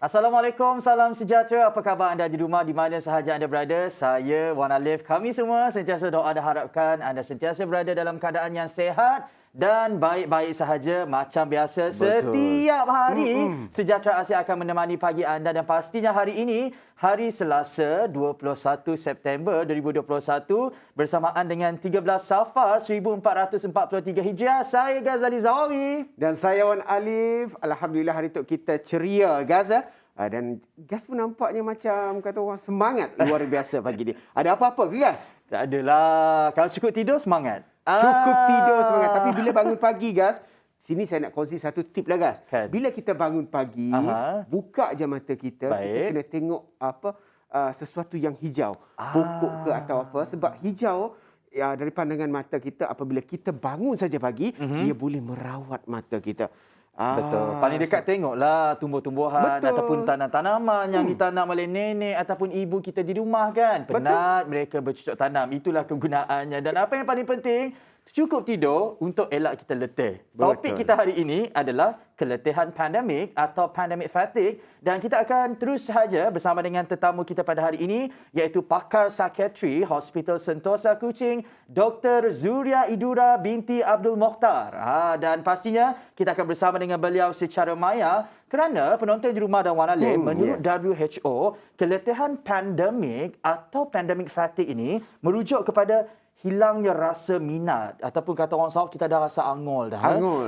Assalamualaikum, salam sejahtera. Apa khabar anda di rumah, di mana sahaja anda berada? Saya Wan Alif. Kami semua sentiasa doa dan harapkan anda sentiasa berada dalam keadaan yang sihat dan baik-baik sahaja macam biasa. Betul. Setiap hari Sejahtera Asia akan menemani pagi anda dan pastinya hari ini, hari Selasa 21 September 2021 bersamaan dengan 13 Safar 1443 Hijriah. Saya Ghazali Zawawi. Dan saya Wan Alif. Alhamdulillah hari tu kita ceria, Gaz. Dan Gaz pun nampaknya macam kata orang semangat luar biasa pagi ni. Ada apa-apa ke Gaz? Tak adalah. Kalau cukup tidur, semangat. Cukup tidur semangat. Tapi bila bangun pagi, Gaz, sini saya nak kongsi satu tip lah, Gaz. Kan? Bila kita bangun pagi, buka je mata kita, kita kena tengok apa sesuatu yang hijau. Pokok ke atau apa. Sebab hijau, ya, dari pandangan mata kita, apabila kita bangun saja pagi, dia boleh merawat mata kita. Betul. Paling dekat tengoklah tumbuh-tumbuhan ataupun tanam-tanaman yang ditanam oleh nenek ataupun ibu kita di rumah kan. Penat mereka bercucuk tanam. Itulah kegunaannya. Dan apa yang paling penting, cukup tidur untuk elak kita letih. Topik kita hari ini adalah keletihan pandemik atau pandemic fatigue. Dan kita akan terus sahaja bersama dengan tetamu kita pada hari ini, iaitu pakar psikiatri Hospital Sentosa Kuching, Dr. Zuria Idura binti Abdul Mokhtar. Dan pastinya kita akan bersama dengan beliau secara maya kerana penonton di rumah dan Wan Alif, menurut WHO, keletihan pandemik atau pandemic fatigue ini merujuk kepada hilangnya rasa minat ataupun kata orang Sarawak, kita dah rasa angol dah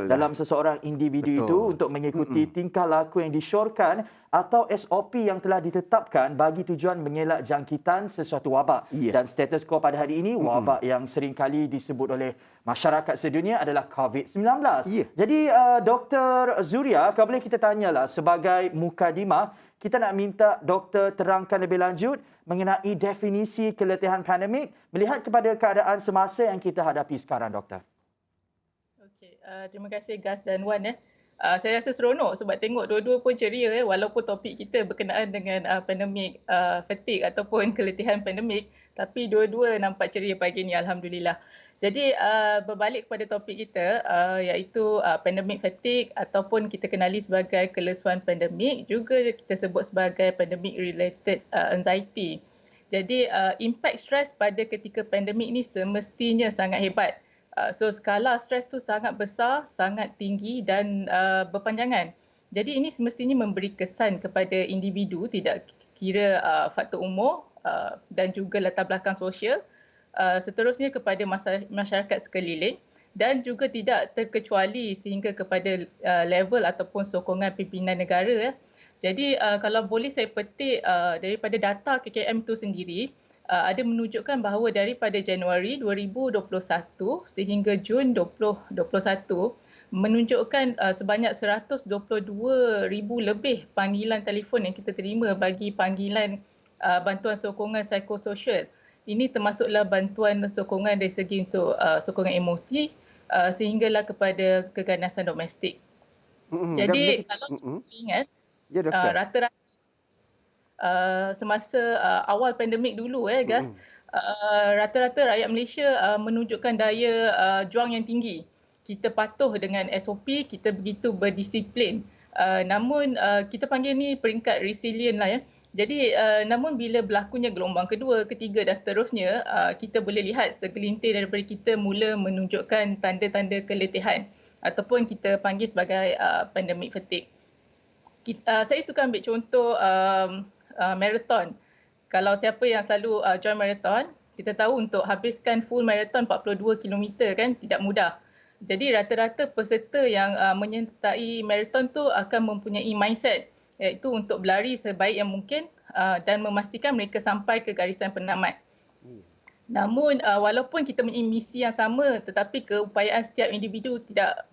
dalam seseorang individu itu untuk mengikuti tingkah laku yang disyorkan atau SOP yang telah ditetapkan bagi tujuan mengelak jangkitan sesuatu wabak. Dan status quo pada hari ini, wabak yang sering kali disebut oleh masyarakat sedunia adalah COVID-19. Jadi Dr. Zuria, kalau boleh kita tanyalah sebagai mukadimah, kita nak minta doktor terangkan lebih lanjut mengenai definisi keletihan pandemik melihat kepada keadaan semasa yang kita hadapi sekarang, doktor. Okey, terima kasih Gas dan Wan. Saya rasa seronok sebab tengok dua-dua pun ceria walaupun topik kita berkenaan dengan pandemik fatigue ataupun keletihan pandemik, tapi dua-dua nampak ceria pagi ni, alhamdulillah. Jadi berbalik kepada topik kita, iaitu pandemic fatigue ataupun kita kenali sebagai kelesuan pandemik, juga kita sebut sebagai pandemic related anxiety. Jadi impact stres pada ketika pandemik ni semestinya sangat hebat. So skala stres tu sangat besar, sangat tinggi dan berpanjangan. Jadi ini semestinya memberi kesan kepada individu, tidak kira faktor umur dan juga latar belakang sosial. Seterusnya kepada masyarakat sekeliling dan juga tidak terkecuali sehingga kepada level ataupun sokongan pimpinan negara. Jadi kalau boleh saya petik daripada data KKM itu sendiri, ada menunjukkan bahawa daripada Januari 2021 sehingga Jun 2021 menunjukkan sebanyak 122,000 lebih panggilan telefon yang kita terima bagi panggilan bantuan sokongan psikososial. Ini termasuklah bantuan sokongan dari segi untuk sokongan emosi sehinggalah kepada keganasan domestik. Jadi kalau ingat, rata-rata semasa awal pandemik dulu Gas, rata-rata rakyat Malaysia menunjukkan daya juang yang tinggi. Kita patuh dengan SOP, kita begitu berdisiplin. Namun kita panggil ni peringkat resilient lah. Jadi namun bila berlakunya gelombang kedua, ketiga dan seterusnya, kita boleh lihat segelintir daripada kita mula menunjukkan tanda-tanda keletihan ataupun kita panggil sebagai pandemic fatigue. Saya suka ambil contoh marathon. Kalau siapa yang selalu join marathon, kita tahu untuk habiskan full marathon 42 km kan tidak mudah. Jadi rata-rata peserta yang menyertai marathon tu akan mempunyai mindset, iaitu untuk berlari sebaik yang mungkin dan memastikan mereka sampai ke garisan penamat. Namun walaupun kita mempunyai misi yang sama, tetapi keupayaan setiap individu tidak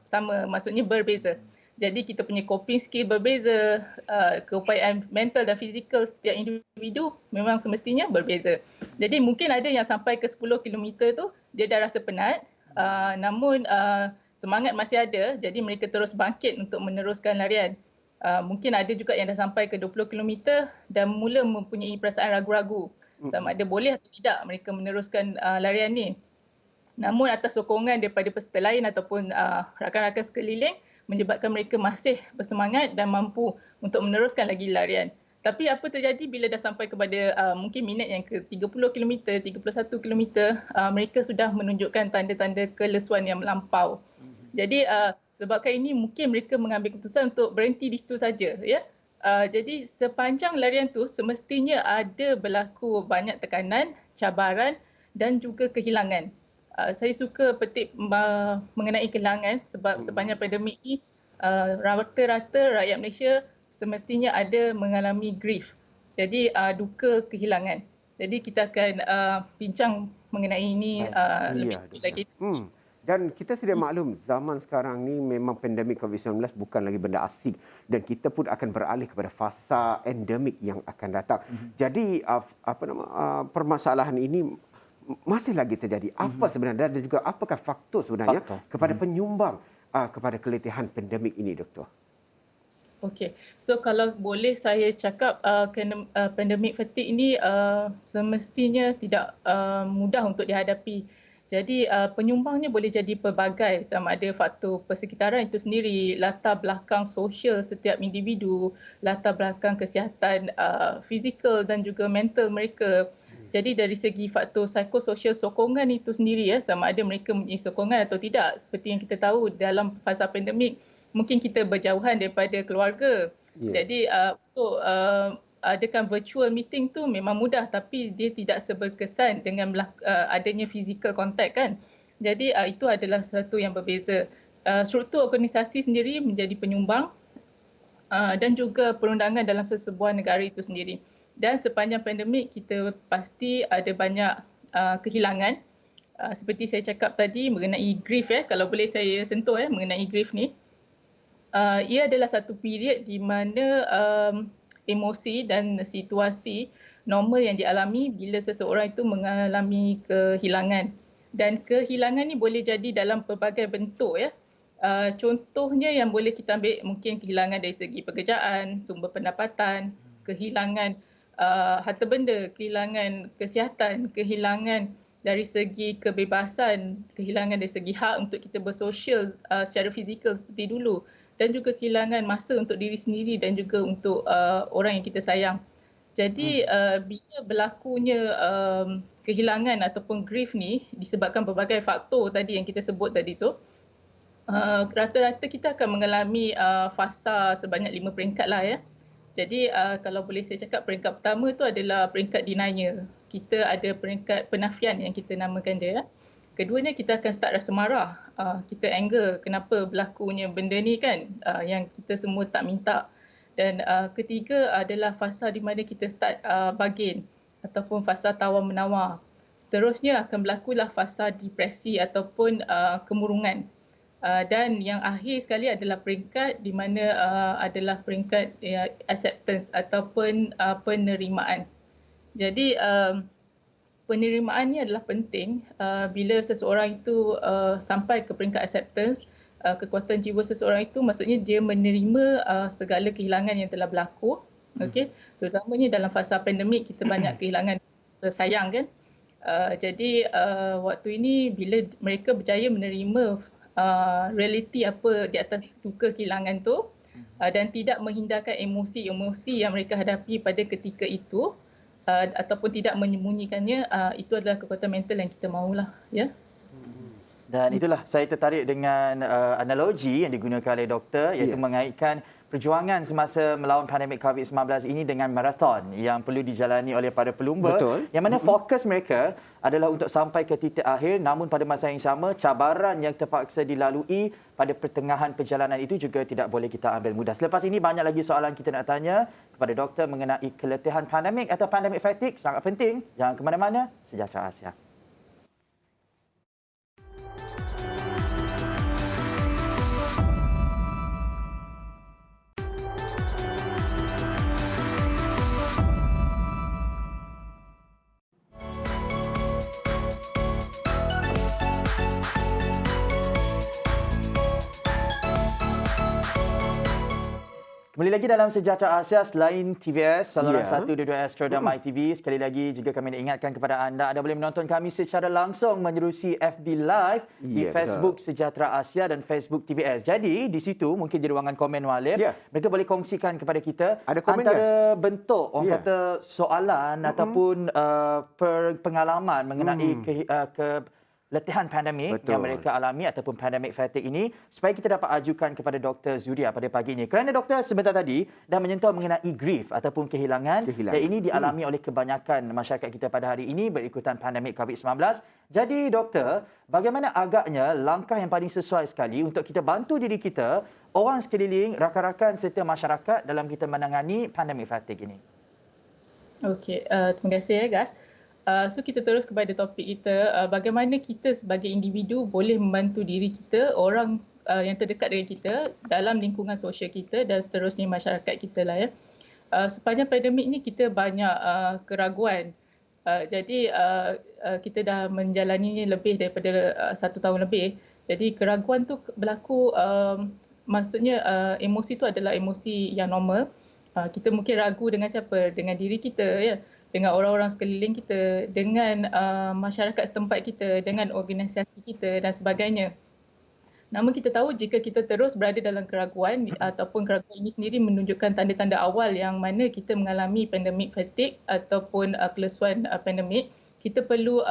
sama, maksudnya berbeza. Jadi kita punya coping skill berbeza, keupayaan mental dan fizikal setiap individu memang semestinya berbeza. Jadi mungkin ada yang sampai ke 10 km tu dia dah rasa penat, namun semangat masih ada, jadi mereka terus bangkit untuk meneruskan larian. Mungkin ada juga yang dah sampai ke 20 km dan mula mempunyai perasaan ragu-ragu sama ada boleh atau tidak mereka meneruskan larian ni. Namun atas sokongan daripada peserta lain ataupun rakan-rakan sekeliling, menyebabkan mereka masih bersemangat dan mampu untuk meneruskan lagi larian. Tapi apa terjadi bila dah sampai kepada mungkin minit yang ke 30 km, 31 km, mereka sudah menunjukkan tanda-tanda kelesuan yang melampau. Jadi sebabkan ini mungkin mereka mengambil keputusan untuk berhenti di situ saja, ya. Jadi sepanjang larian tu semestinya ada berlaku banyak tekanan, cabaran dan juga kehilangan. Saya suka petik mengenai kehilangan sebab sepanjang pandemik ini rata-rata rakyat Malaysia semestinya ada mengalami grief. Jadi duka kehilangan. Jadi kita akan bincang mengenai ini lebih lagi. Dan kita sedia maklum zaman sekarang ni memang pandemik COVID-19 bukan lagi benda asing dan kita pun akan beralih kepada fasa endemik yang akan datang. Jadi permasalahan ini masih lagi terjadi. Apa sebenarnya dan juga apakah faktor sebenarnya kepada penyumbang kepada keletihan pandemik ini, Doktor? Okey, so kalau boleh saya cakap pandemik fatigue ini semestinya tidak mudah untuk dihadapi. Jadi penyumbangnya boleh jadi pelbagai, sama ada faktor persekitaran itu sendiri, latar belakang sosial setiap individu, latar belakang kesihatan fizikal dan juga mental mereka. Jadi dari segi faktor psikososial sokongan itu sendiri, sama ada mereka mempunyai sokongan atau tidak. Seperti yang kita tahu dalam fasa pandemik, mungkin kita berjauhan daripada keluarga. Jadi untuk adakan virtual meeting tu memang mudah, tapi dia tidak seberkesan dengan adanya physical contact kan. Jadi itu adalah satu yang berbeza. Struktur organisasi sendiri menjadi penyumbang dan juga perundangan dalam sesebuah negara itu sendiri. Dan sepanjang pandemik kita pasti ada banyak kehilangan. Seperti saya cakap tadi mengenai grief, kalau boleh saya sentuh mengenai grief ni. Ia adalah satu period di mana emosi dan situasi normal yang dialami bila seseorang itu mengalami kehilangan. Dan kehilangan ni boleh jadi dalam pelbagai bentuk. Contohnya yang boleh kita ambil mungkin kehilangan dari segi pekerjaan, sumber pendapatan, kehilangan harta benda, kehilangan kesihatan, kehilangan dari segi kebebasan, kehilangan dari segi hak untuk kita bersosial secara fizikal seperti dulu. Dan juga kehilangan masa untuk diri sendiri dan juga untuk orang yang kita sayang. Jadi bila berlakunya kehilangan ataupun grief ni disebabkan berbagai faktor tadi yang kita sebut tadi tu, rata-rata kita akan mengalami fasa sebanyak 5 peringkat lah. Jadi kalau boleh saya cakap, peringkat pertama tu adalah peringkat denial. Kita ada peringkat penafian yang kita namakan dia. Keduanya kita akan start rasa marah, kita anger kenapa berlakunya benda ni kan, yang kita semua tak minta. Dan ketiga adalah fasa di mana kita start bargain ataupun fasa tawar-menawar. Seterusnya akan berlakulah fasa depresi ataupun kemurungan. Dan yang akhir sekali adalah peringkat di mana adalah peringkat acceptance ataupun penerimaan. Jadi penerimaan ni adalah penting bila seseorang itu sampai ke peringkat acceptance, kekuatan jiwa seseorang itu maksudnya dia menerima segala kehilangan yang telah berlaku. Okey, terutamanya dalam fasa pandemik kita banyak kehilangan sayang kan. Jadi waktu ini bila mereka berjaya menerima realiti apa di atas duka kehilangan tu dan tidak menghindarkan emosi-emosi yang mereka hadapi pada ketika itu, ataupun tidak menyembunyikannya, itu adalah kekuatan mental yang kita mahulah, ya. Dan itulah saya tertarik dengan analogi yang digunakan oleh doktor, iaitu mengaitkan perjuangan semasa melawan pandemik COVID-19 ini dengan maraton yang perlu dijalani oleh para pelumba. Betul. Yang mana fokus mereka adalah untuk sampai ke titik akhir, namun pada masa yang sama cabaran yang terpaksa dilalui pada pertengahan perjalanan itu juga tidak boleh kita ambil mudah. Selepas ini banyak lagi soalan kita nak tanya kepada doktor mengenai keletihan pandemik atau pandemic fatigue. Sangat penting. Jangan ke mana-mana. Sejahtera Asia. Kembali lagi dalam Sejahtera Asia selain TVS, saluran Ya. 122 Astro dan MyTV. Sekali lagi juga kami nak ingatkan kepada anda boleh menonton kami secara langsung menerusi FB Live di Ya, Facebook Sejahtera Asia dan Facebook TVS. Jadi di situ mungkin di ruangan komen Walid, Ya. mereka boleh kongsikan kepada kita Ada komen, antara bentuk orang Ya. kata soalan ataupun pengalaman mengenai keletihan pandemik Betul. yang mereka alami ataupun pandemic fatigue ini supaya kita dapat ajukan kepada Dr. Zuria pada pagi ini. Kerana doktor sebentar tadi dah menyentuh mengenai grief ataupun kehilangan. Dan ini dialami oleh kebanyakan masyarakat kita pada hari ini berikutan pandemik COVID-19. Jadi doktor, bagaimana agaknya langkah yang paling sesuai sekali untuk kita bantu diri kita, orang sekeliling, rakan-rakan serta masyarakat dalam kita menangani pandemic fatigue ini? Okey, terima kasih ya Gas. So kita terus kepada topik kita, bagaimana kita sebagai individu boleh membantu diri kita, orang yang terdekat dengan kita dalam lingkungan sosial kita dan seterusnya masyarakat kita lah ya. Sepanjang pandemik ni kita banyak keraguan. Jadi kita dah menjalaninya lebih daripada 1 tahun lebih. Jadi keraguan tu berlaku, maksudnya emosi tu adalah emosi yang normal. Kita mungkin ragu dengan siapa? Dengan diri kita ya. Dengan orang-orang sekeliling kita, dengan masyarakat setempat kita, dengan organisasi kita dan sebagainya. Namun kita tahu jika kita terus berada dalam keraguan ataupun keraguan ini sendiri menunjukkan tanda-tanda awal yang mana kita mengalami pandemic fatigue ataupun kelusuan pandemik, kita perlu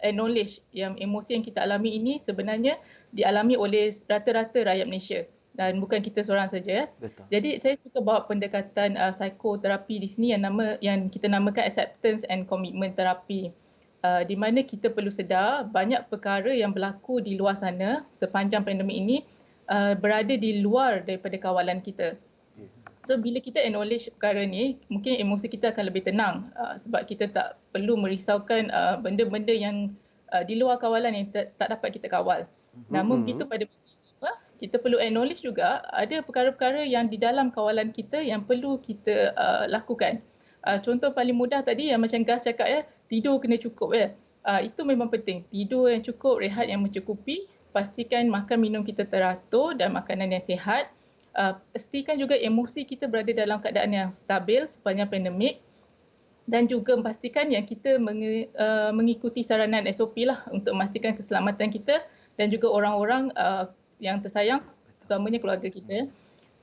acknowledge yang emosi yang kita alami ini sebenarnya dialami oleh rata-rata rakyat Malaysia. Dan bukan kita seorang saja. Betul. Jadi saya suka bawa pendekatan psikoterapi di sini yang kita namakan acceptance and commitment therapy. Di mana kita perlu sedar banyak perkara yang berlaku di luar sana sepanjang pandemik ini berada di luar daripada kawalan kita. So bila kita acknowledge perkara ni, mungkin emosi kita akan lebih tenang sebab kita tak perlu merisaukan benda-benda yang di luar kawalan yang tak dapat kita kawal. Namun begitu pada masa kita perlu acknowledge juga ada perkara-perkara yang di dalam kawalan kita yang perlu kita lakukan. Contoh paling mudah tadi yang macam Gas cakap ya, tidur kena cukup ya. Itu memang penting. Tidur yang cukup, rehat yang mencukupi, pastikan makan minum kita teratur dan makanan yang sihat. Pastikan juga emosi kita berada dalam keadaan yang stabil sepanjang pandemik dan juga pastikan yang kita mengikuti saranan SOP lah untuk memastikan keselamatan kita dan juga orang-orang yang tersayang, terutamanya keluarga kita.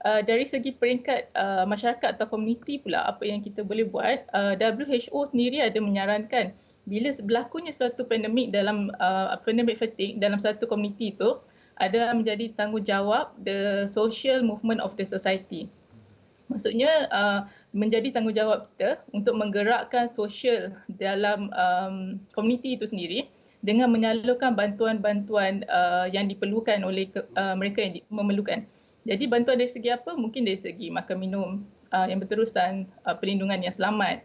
Dari segi peringkat masyarakat atau komuniti pula, apa yang kita boleh buat, WHO sendiri ada menyarankan bila berlakunya suatu pandemik dalam pandemic fatigue dalam satu komuniti itu adalah menjadi tanggungjawab the social movement of the society. Maksudnya menjadi tanggungjawab kita untuk menggerakkan sosial dalam komuniti itu sendiri dengan menyalurkan bantuan-bantuan yang diperlukan oleh mereka yang memerlukan. Jadi bantuan dari segi apa? Mungkin dari segi makan minum yang berterusan, perlindungan yang selamat,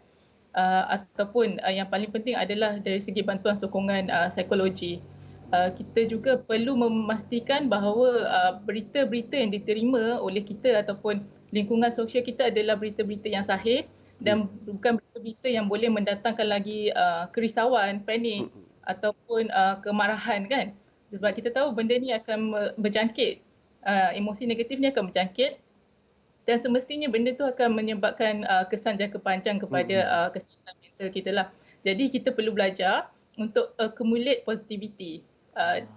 ataupun yang paling penting adalah dari segi bantuan sokongan psikologi. Kita juga perlu memastikan bahawa berita-berita yang diterima oleh kita ataupun lingkungan sosial kita adalah berita-berita yang sahih dan bukan berita-berita yang boleh mendatangkan lagi kerisauan, panik ataupun kemarahan kan. Sebab kita tahu benda ni akan berjangkit, emosi negatif ni akan berjangkit dan semestinya benda tu akan menyebabkan kesan jangka panjang kepada kesihatan mental kita lah. Jadi kita perlu belajar untuk accumulate positivity.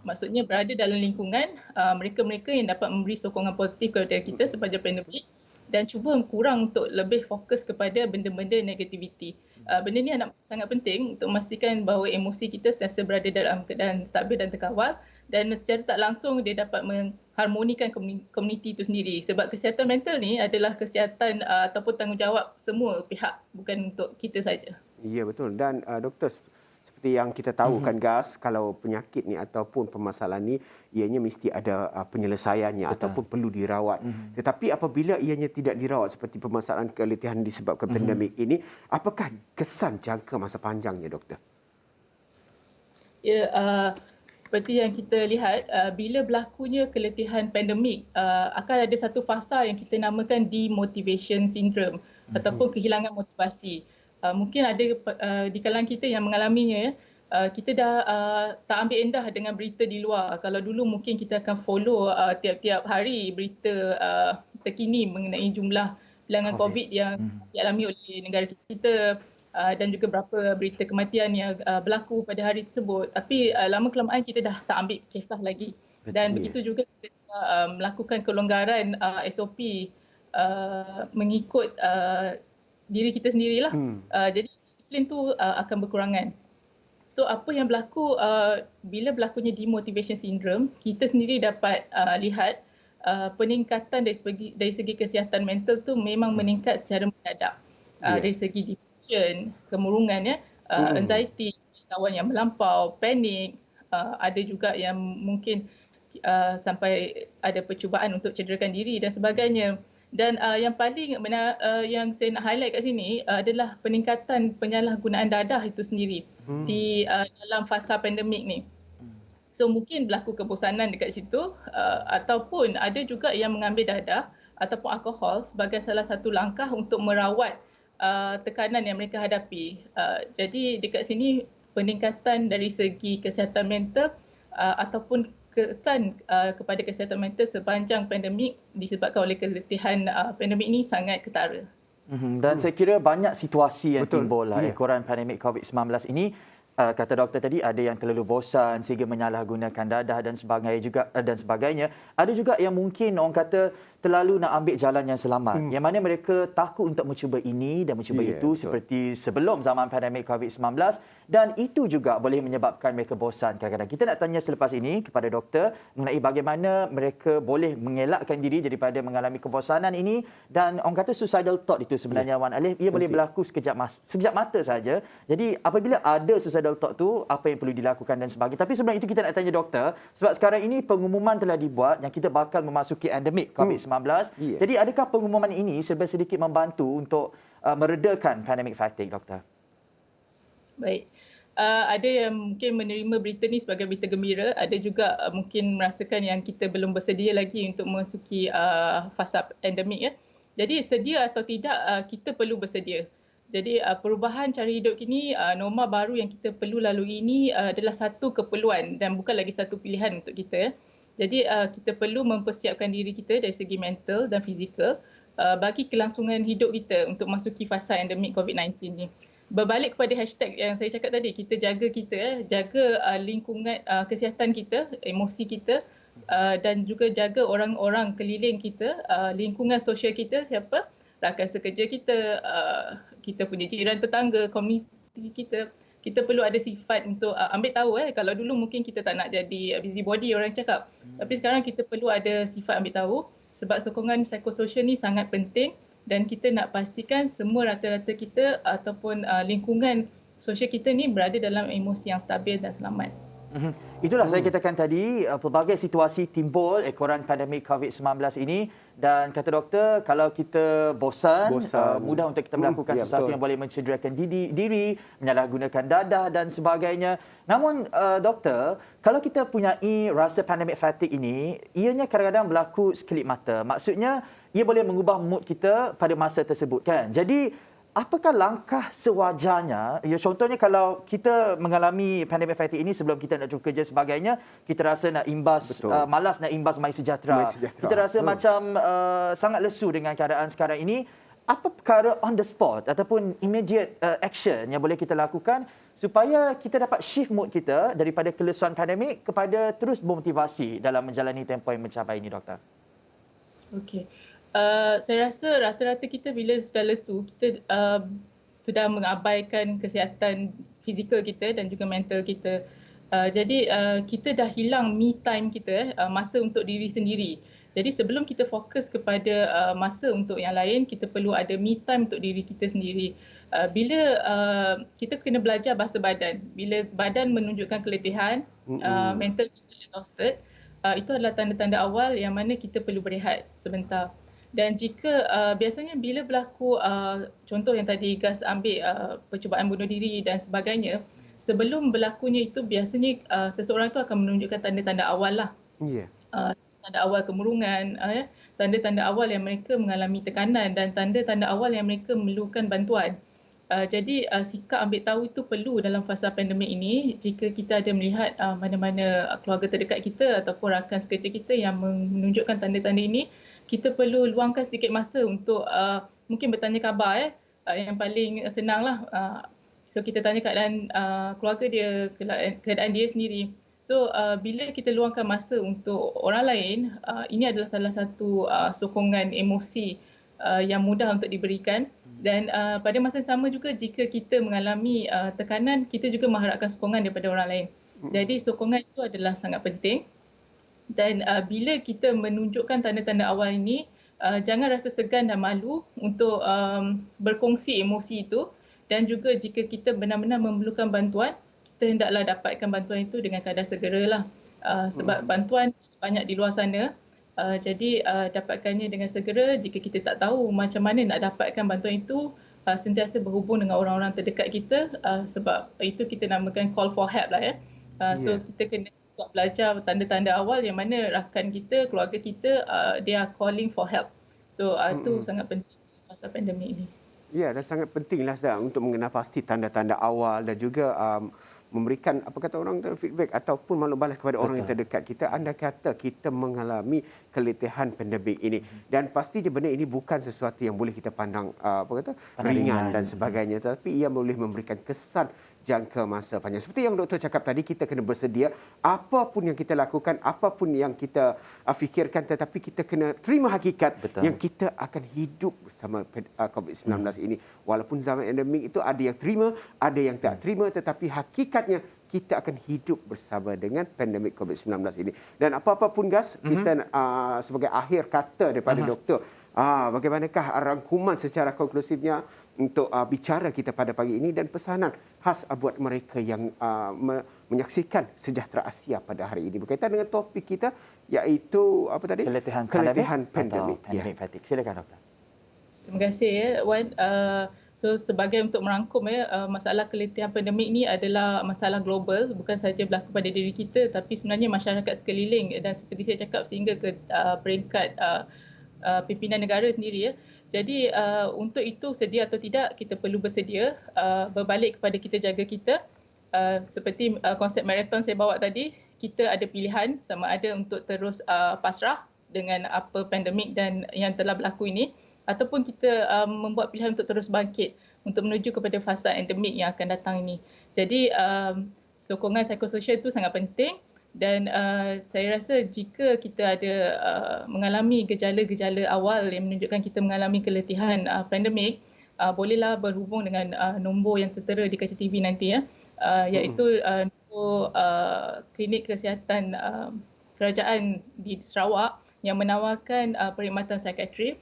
Maksudnya berada dalam lingkungan mereka-mereka yang dapat memberi sokongan positif kepada kita sepanjang pandemik dan cuba kurang untuk lebih fokus kepada benda-benda negativity. Benda ni sangat penting untuk memastikan bahawa emosi kita sentiasa berada dalam keadaan stabil dan terkawal dan secara tak langsung dia dapat mengharmonikan komuniti itu sendiri. Sebab kesihatan mental ni adalah kesihatan ataupun tanggungjawab semua pihak, bukan untuk kita saja. Ya, betul. Dan doktor, seperti yang kita tahu kan Gas, kalau penyakit ni ataupun permasalahan ni ianya mesti ada penyelesaiannya ataupun perlu dirawat. Tetapi apabila ianya tidak dirawat seperti permasalahan keletihan disebabkan pandemik ini, apakah kesan jangka masa panjangnya doktor? Ya, seperti yang kita lihat, bila berlakunya keletihan pandemik, akan ada satu fasa yang kita namakan demotivation syndrome ataupun kehilangan motivasi. Mungkin ada di kalangan kita yang mengalaminya ya. Kita dah tak ambil endah dengan berita di luar. Kalau dulu mungkin kita akan follow tiap-tiap hari berita terkini mengenai jumlah bilangan COVID yang dialami oleh negara kita dan juga berapa berita kematian yang berlaku pada hari tersebut. Tapi lama kelamaan kita dah tak ambil kisah lagi. Dan begitu juga kita melakukan kelonggaran SOP mengikut diri kita sendirilah. Jadi disiplin tu akan berkurangan. So apa yang berlaku bila berlakunya demotivation syndrome, kita sendiri dapat lihat peningkatan dari segi kesihatan mental tu memang meningkat secara mendadak. Dari segi depression, kemurungan, anxiety, risauan yang melampau, panik, ada juga yang mungkin sampai ada percubaan untuk cederakan diri dan sebagainya. Dan yang paling yang saya nak highlight kat sini adalah peningkatan penyalahgunaan dadah itu sendiri di dalam fasa pandemik ni. So mungkin berlaku kebosanan dekat situ ataupun ada juga yang mengambil dadah ataupun alkohol sebagai salah satu langkah untuk merawat tekanan yang mereka hadapi. Jadi dekat sini peningkatan dari segi kesihatan mental ataupun kesan kepada kesihatan mental sepanjang pandemik disebabkan oleh keletihan pandemik ini sangat ketara. Dan saya kira banyak situasi yang timbul ekoran pandemik COVID-19 ini. Kata doktor tadi ada yang terlalu bosan sehingga menyalahgunakan dadah dan sebagainya. Ada juga yang mungkin orang kata terlalu nak ambil jalan yang selamat. Yang mana mereka takut untuk mencuba ini dan mencuba itu seperti sebelum zaman pandemik COVID-19 dan itu juga boleh menyebabkan mereka bosan kadang-kadang. Kita nak tanya selepas ini kepada doktor mengenai bagaimana mereka boleh mengelakkan diri daripada mengalami kebosanan ini dan orang kata suicidal thought itu sebenarnya Wan Alif ia boleh berlaku sekejap mata saja. Jadi apabila ada suicidal thought tu apa yang perlu dilakukan dan sebagainya. Tapi sebelum itu kita nak tanya doktor sebab sekarang ini pengumuman telah dibuat yang kita bakal memasuki endemik COVID-19. Jadi adakah pengumuman ini sedikit membantu untuk meredakan pandemic fatigue, doktor? Baik. Ada yang mungkin menerima berita ni sebagai berita gembira, ada juga mungkin merasakan yang kita belum bersedia lagi untuk memasuki fasa endemik. Jadi sedia atau tidak kita perlu bersedia. Jadi perubahan cara hidup kini, norma baru yang kita perlu lalui ini adalah satu keperluan dan bukan lagi satu pilihan untuk kita. Jadi kita perlu mempersiapkan diri kita dari segi mental dan fizikal bagi kelangsungan hidup kita untuk masuki fasa endemik COVID-19 ni. Berbalik kepada hashtag yang saya cakap tadi, kita jaga lingkungan kesihatan kita, emosi kita dan juga jaga orang-orang keliling kita, lingkungan sosial kita, siapa? Rakan sekerja kita, kita punya jiran tetangga, komuniti kita. Kita perlu ada sifat untuk ambil tahu kalau dulu mungkin kita tak nak jadi busybody orang cakap. Tapi sekarang kita perlu ada sifat ambil tahu sebab sokongan psikososial ni sangat penting dan kita nak pastikan semua rata-rata kita ataupun lingkungan sosial kita ni berada dalam emosi yang stabil dan selamat. Itulah saya katakan tadi, pelbagai situasi timbul ekoran pandemik COVID-19 ini dan kata doktor kalau kita bosan. Mudah untuk kita melakukan sesuatu yang boleh mencederakan diri, menyalahgunakan dadah dan sebagainya. Namun doktor, kalau kita punyai rasa pandemic fatigue ini, ianya kadang-kadang berlaku sekelip mata. Maksudnya ia boleh mengubah mood kita pada masa tersebut kan. Jadi apakah langkah sewajarnya? Ya, contohnya kalau kita mengalami pandemic fatigue ini sebelum kita nak cuba kerja sebagainya, kita rasa nak imbas malas nak imbas My Sejahtera. Kita rasa macam sangat lesu dengan keadaan sekarang ini. Apa perkara on the spot ataupun immediate action yang boleh kita lakukan supaya kita dapat shift mood kita daripada kelesuan pandemik kepada terus bermotivasi dalam menjalani tempoh yang mencapai ini, doktor? Okey. Saya rasa rata-rata kita bila sudah lesu, kita sudah mengabaikan kesihatan fizikal kita dan juga mental kita. Jadi kita dah hilang me time kita, masa untuk diri sendiri. Jadi sebelum kita fokus kepada masa untuk yang lain, kita perlu ada me time untuk diri kita sendiri. Bila kita kena belajar bahasa badan. Bila badan menunjukkan keletihan, mental kita exhausted, itu adalah tanda-tanda awal yang mana kita perlu berehat sebentar. Dan jika biasanya bila berlaku contoh yang tadi Gas ambil percubaan bunuh diri dan sebagainya, sebelum berlakunya itu biasanya seseorang itu akan menunjukkan tanda-tanda awal lah. Tanda awal kemurungan, tanda-tanda awal yang mereka mengalami tekanan dan tanda-tanda awal yang mereka memerlukan bantuan. Jadi sikap ambil tahu itu perlu dalam fasa pandemik ini jika kita ada melihat mana-mana keluarga terdekat kita ataupun rakan sekerja kita yang menunjukkan tanda-tanda ini. kita perlu luangkan sedikit masa untuk mungkin bertanya khabar yang paling senang lah. So kita tanya keadaan keluarga dia, keadaan dia sendiri. So bila kita luangkan masa untuk orang lain, ini adalah salah satu sokongan emosi yang mudah untuk diberikan. Dan pada masa yang sama juga jika kita mengalami tekanan, kita juga mengharapkan sokongan daripada orang lain. Jadi sokongan itu adalah sangat penting. Dan bila kita menunjukkan tanda-tanda awal ini, jangan rasa segan dan malu untuk berkongsi emosi itu. Dan juga jika kita benar-benar memerlukan bantuan, kita hendaklah dapatkan bantuan itu dengan kadar segeralah. Sebab bantuan banyak di luar sana. Jadi dapatkannya dengan segera. Jika kita tak tahu macam mana nak dapatkan bantuan itu, sentiasa berhubung dengan orang-orang terdekat kita. Sebab itu kita namakan call for help lah ya. So kita kena belajar tanda-tanda awal yang mana rakan kita, keluarga kita, they are calling for help. So itu sangat penting masa pandemik ini. Ya, dan sangat pentinglah untuk mengenal pasti tanda-tanda awal dan juga memberikan apa kata orang feedback ataupun maklum balas kepada orang yang terdekat kita. Anda kata kita mengalami keletihan pandemik ini dan pastinya benda ini bukan sesuatu yang boleh kita pandang ringan dan sebagainya, tetapi ia boleh memberikan kesan jangka masa panjang. Seperti yang doktor cakap tadi, kita kena bersedia apapun yang kita lakukan, apapun yang kita fikirkan, tetapi kita kena terima hakikat yang kita akan hidup bersama COVID-19 ini. Walaupun zaman endemik itu ada yang terima, ada yang tak terima, tetapi hakikatnya kita akan hidup bersama dengan pandemik COVID-19 ini. Dan apa-apa pun Gas, kita sebagai akhir kata daripada doktor, bagaimanakah rangkuman secara konklusifnya untuk bicara kita pada pagi ini dan pesanan khas buat mereka yang menyaksikan Sejahtera Asia pada hari ini berkaitan dengan topik kita iaitu apa tadi? Keletihan pandemik. Pandemik fatigue. Silakan doktor. Terima kasih Wan. So sebagai untuk merangkum masalah keletihan pandemik ini adalah masalah global, bukan sahaja berlaku pada diri kita tapi sebenarnya masyarakat sekeliling, dan seperti saya cakap sehingga ke peringkat pimpinan negara sendiri ya. Jadi untuk itu sedia atau tidak kita perlu bersedia, berbalik kepada kita jaga kita. Seperti konsep marathon saya bawa tadi, kita ada pilihan sama ada untuk terus pasrah dengan apa pandemik dan yang telah berlaku ini, ataupun kita membuat pilihan untuk terus bangkit untuk menuju kepada fasa endemik yang akan datang ini. Jadi sokongan psikososial itu sangat penting. Dan saya rasa jika kita ada mengalami gejala-gejala awal yang menunjukkan kita mengalami keletihan pandemik, bolehlah berhubung dengan nombor yang tertera di kaca TV nanti iaitu nombor klinik kesihatan kerajaan di Sarawak yang menawarkan perkhidmatan psikiatri.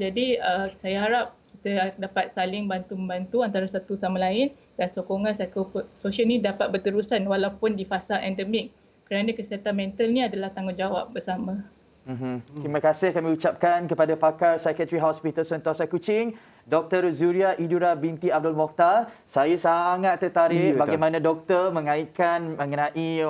Jadi saya harap kita dapat saling bantu-membantu antara satu sama lain dan sokongan psikososial ini dapat berterusan walaupun di fasa endemik. Kerana kesihatan mental ni adalah tanggungjawab bersama. Terima kasih kami ucapkan kepada pakar Psychiatry Hospital Sentosa Kuching, Dr. Zuria Idura binti Abdul Mokhtar. Saya sangat tertarik bagaimana doktor mengaitkan mengenai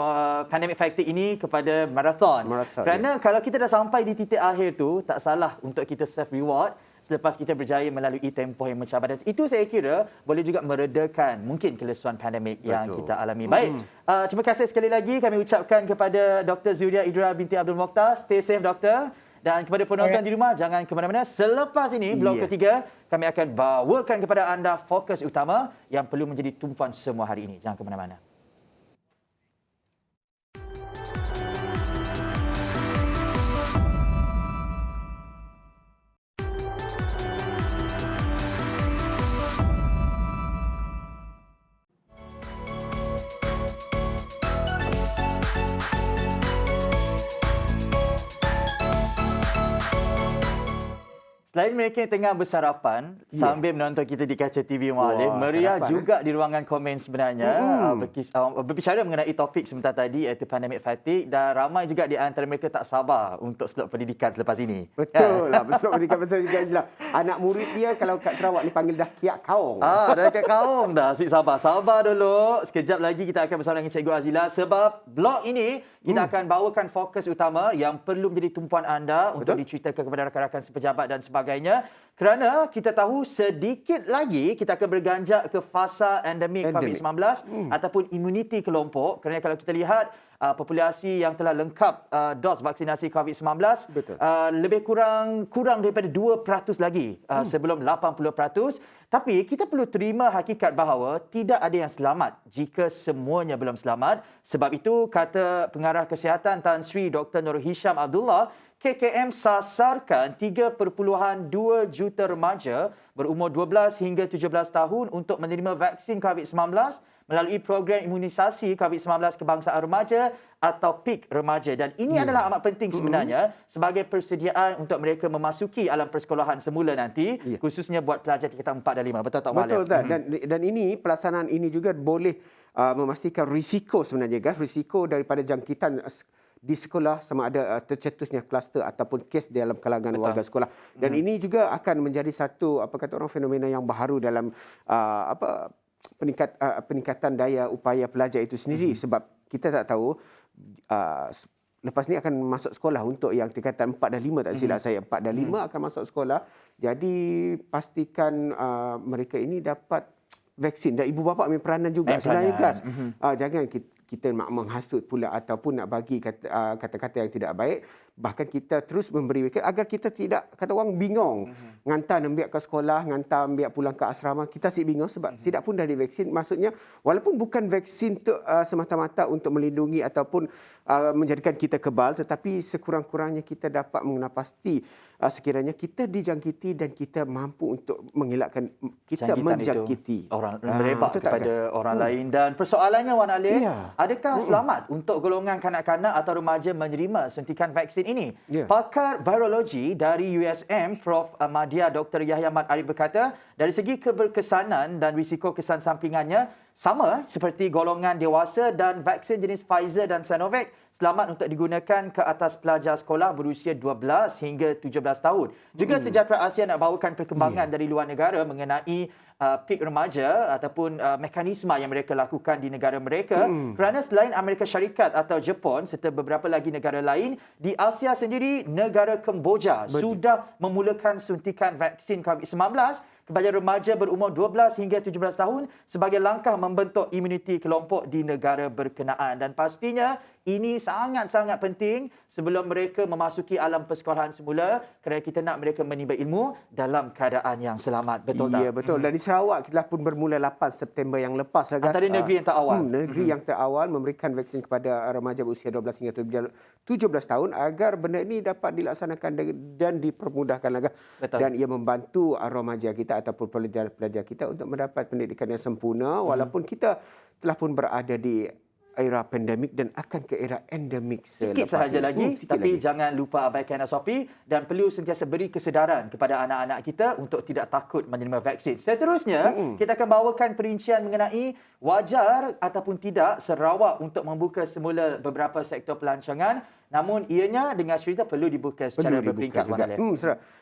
pandemic fatigue ini kepada marathon. Kerana kalau kita dah sampai di titik akhir tu, tak salah untuk kita self reward selepas kita berjaya melalui tempoh yang mencabar. Dan itu saya kira boleh juga meredakan mungkin kelesuan pandemik yang kita alami. Baik, terima kasih sekali lagi kami ucapkan kepada Dr. Zuria Idura binti Abdul Mokhtar. Stay safe doktor. Dan kepada penonton di rumah, jangan ke mana-mana. Selepas ini, blok ketiga, kami akan bawakan kepada anda fokus utama yang perlu menjadi tumpuan semua hari ini. Jangan ke mana-mana. Selain mereka yang tengah bersarapan sambil menonton kita di kaca TV Muallim, meriah juga di ruangan komen sebenarnya berbicara mengenai topik sebentar tadi iaitu pandemic fatigue, dan ramai juga di antara mereka tak sabar untuk slot pendidikan selepas ini. Betul lah, slot pendidikan pasal juga Islam. Anak murid dia kalau kat Sarawak ni panggil dah kiak kaong. Dah kiak kaong dah. Asyik sabar dulu. Sekejap lagi kita akan bersama dengan Cikgu Azila sebab blok ini kita akan bawakan fokus utama yang perlu menjadi tumpuan anda untuk diceritakan kepada rakan-rakan sepejabat dan sebagainya sebagainya. Kerana kita tahu sedikit lagi kita akan berganjak ke fasa endemik COVID-19 ataupun imuniti kelompok. Kerana kalau kita lihat populasi yang telah lengkap dos vaksinasi COVID-19 lebih kurang daripada 2% lagi sebelum 80%. Tapi kita perlu terima hakikat bahawa tidak ada yang selamat jika semuanya belum selamat. Sebab itu kata pengarah kesihatan Tan Sri Dr. Nur Hisham Abdullah, KKM sasarkan 3.2 juta remaja berumur 12 hingga 17 tahun untuk menerima vaksin COVID-19 melalui program imunisasi COVID-19 kebangsaan remaja atau PIK remaja. Dan ini adalah amat penting sebenarnya sebagai persediaan untuk mereka memasuki alam persekolahan semula nanti, khususnya buat pelajar tingkatan 4 dan 5. Betul tak, Mak Betul tak? Dan ini pelaksanaan ini juga boleh memastikan risiko sebenarnya, guys. Risiko daripada jangkitan di sekolah sama ada tercetusnya kluster ataupun kes dalam kalangan warga sekolah. Dan ini juga akan menjadi satu fenomena yang baru dalam peningkatan daya upaya pelajar itu sendiri, sebab kita tak tahu lepas ni akan masuk sekolah untuk yang tingkatan 4 dan 5, tak silap saya 4 dan 5 akan masuk sekolah. Jadi pastikan mereka ini dapat vaksin, dan ibu bapa ambil peranan juga sebenarnya, guys. Jangan kita nak menghasut pula ataupun nak bagi kata-kata yang tidak baik. Bahkan kita terus memberi agar kita tidak, kata orang, bingung. Ngantar ambil ke sekolah, ngantar ambil pulang ke asrama. Kita asyik bingung sebab tidak pun dah divaksin. Maksudnya, walaupun bukan vaksin semata-mata untuk melindungi ataupun menjadikan kita kebal, tetapi sekurang-kurangnya kita dapat mengenal pasti sekiranya kita dijangkiti dan kita mampu untuk mengelakkan kita menjangkiti orang, merebak kepada orang lain. Dan persoalannya, Wan Alif, adakah selamat untuk golongan kanak-kanak atau remaja menerima suntikan vaksin ini? Pakar virologi dari USM, Prof. Madya Dr. Yahya Mat Arif berkata, dari segi keberkesanan dan risiko kesan sampingannya sama seperti golongan dewasa, dan vaksin jenis Pfizer dan Sinovac selamat untuk digunakan ke atas pelajar sekolah berusia 12 hingga 17 tahun. Juga Sejahtera Asia nak bawakan perkembangan dari luar negara mengenai PIK remaja ataupun mekanisme yang mereka lakukan di negara mereka. Kerana selain Amerika Syarikat atau Jepun serta beberapa lagi negara lain, di Asia sendiri negara Kemboja sudah memulakan suntikan vaksin COVID-19 kepada remaja berumur 12 hingga 17 tahun sebagai langkah membentuk imuniti kelompok di negara berkenaan. Dan pastinya ini sangat-sangat penting sebelum mereka memasuki alam persekolahan semula, kerana kita nak mereka menimba ilmu dalam keadaan yang selamat. Betul tak? Ya, betul. Dan di Sarawak kita pun bermula 8 September yang lepas. Antara negeri yang terawal. Negeri yang terawal memberikan vaksin kepada remaja berusia 12 hingga 17 tahun agar benda ini dapat dilaksanakan dan dipermudahkan lagi. Dan ia membantu remaja kita ataupun pelajar-pelajar kita untuk mendapat pendidikan yang sempurna walaupun kita telah pun berada di era pandemik dan akan ke era endemik sikit sahaja lagi. Tapi jangan lupa abaikan SOP dan perlu sentiasa beri kesedaran kepada anak-anak kita untuk tidak takut menerima vaksin. Seterusnya, kita akan bawakan perincian mengenai wajar ataupun tidak Sarawak untuk membuka semula beberapa sektor pelancongan. Namun ianya dengan cerita perlu dibuka secara berperingkat.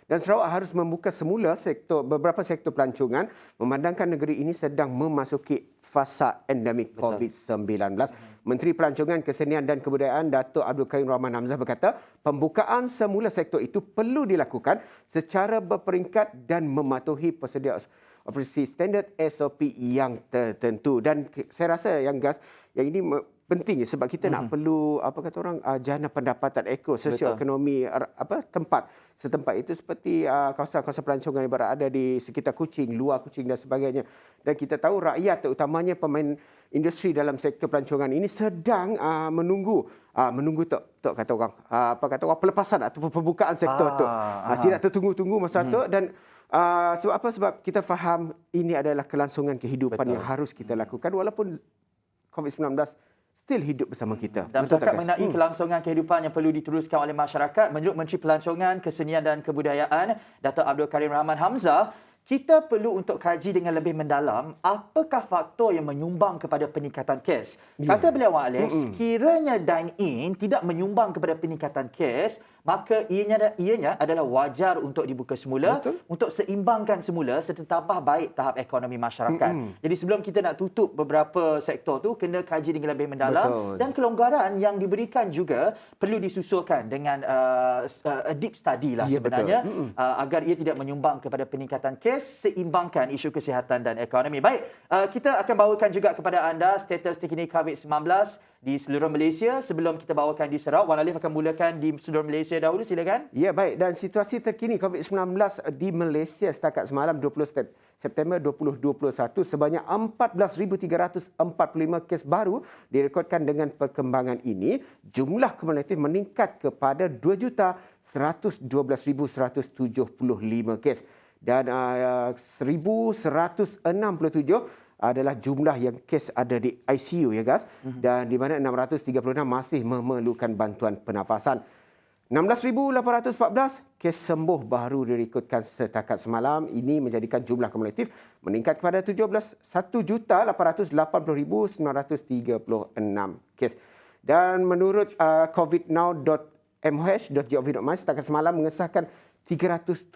Dan Sarawak harus membuka semula beberapa sektor pelancongan memandangkan negeri ini sedang memasuki fasa endemik COVID-19. Menteri Pelancongan, Kesenian dan Kebudayaan Datuk Abdul Karim Rahman Hamzah berkata, pembukaan semula sektor itu perlu dilakukan secara berperingkat dan mematuhi prosedur operasi standard SOP yang tertentu. Dan saya rasa yang ini penting sebab kita nak perlu jana pendapatan sosioekonomi tempat setempat itu seperti kawasan-kawasan pelancongan yang berada di sekitar Kuching, luar Kuching dan sebagainya. Dan kita tahu rakyat terutamanya pemain industri dalam sektor pelancongan ini sedang menunggu kata orang pelepasan ataupun pembukaan sektor tu. Tidak tertunggu-tunggu masa tu. Dan sebab apa? Sebab kita faham ini adalah kelangsungan kehidupan yang harus kita lakukan walaupun COVID-19 still hidup bersama kita. Dan bercakap mengenai kelangsungan kehidupan yang perlu diteruskan oleh masyarakat, menurut Menteri Pelancongan, Kesenian dan Kebudayaan, Datuk Abdul Karim Rahman Hamzah, kita perlu untuk kaji dengan lebih mendalam apakah faktor yang menyumbang kepada peningkatan kes. Kata beliau, Alex, sekiranya dine-in tidak menyumbang kepada peningkatan kes, maka ianya adalah wajar untuk dibuka semula. Betul. Untuk seimbangkan semula serta tambah baik tahap ekonomi masyarakat. Jadi sebelum kita nak tutup beberapa sektor tu, kena kaji dengan lebih mendalam. Betul. Dan kelonggaran yang diberikan juga perlu disusulkan dengan a deep study lah Ya, sebenarnya, betul. agar ia tidak menyumbang kepada peningkatan kes, seimbangkan isu kesihatan dan ekonomi. Baik, kita akan bawakan juga kepada anda status terkini COVID-19 di seluruh Malaysia. Sebelum kita bawakan di Sarawak, Wan Alif akan mulakan di seluruh Malaysia dahulu, silakan. Ya, baik. Dan situasi terkini COVID-19 di Malaysia setakat semalam 20 September 2021, sebanyak 14,345 kes baru direkodkan. Dengan perkembangan ini, jumlah kumulatif meningkat kepada 2,112,175 kes. Dan 1,167 adalah jumlah yang kes ada di ICU, ya guys. Dan di mana 636 masih memerlukan bantuan pernafasan. 16,814 kes sembuh baru direkodkan setakat semalam. Ini menjadikan jumlah kumulatif meningkat kepada 1,880,936 kes. Dan menurut covidnow.moh.gov.my setakat semalam mengesahkan 376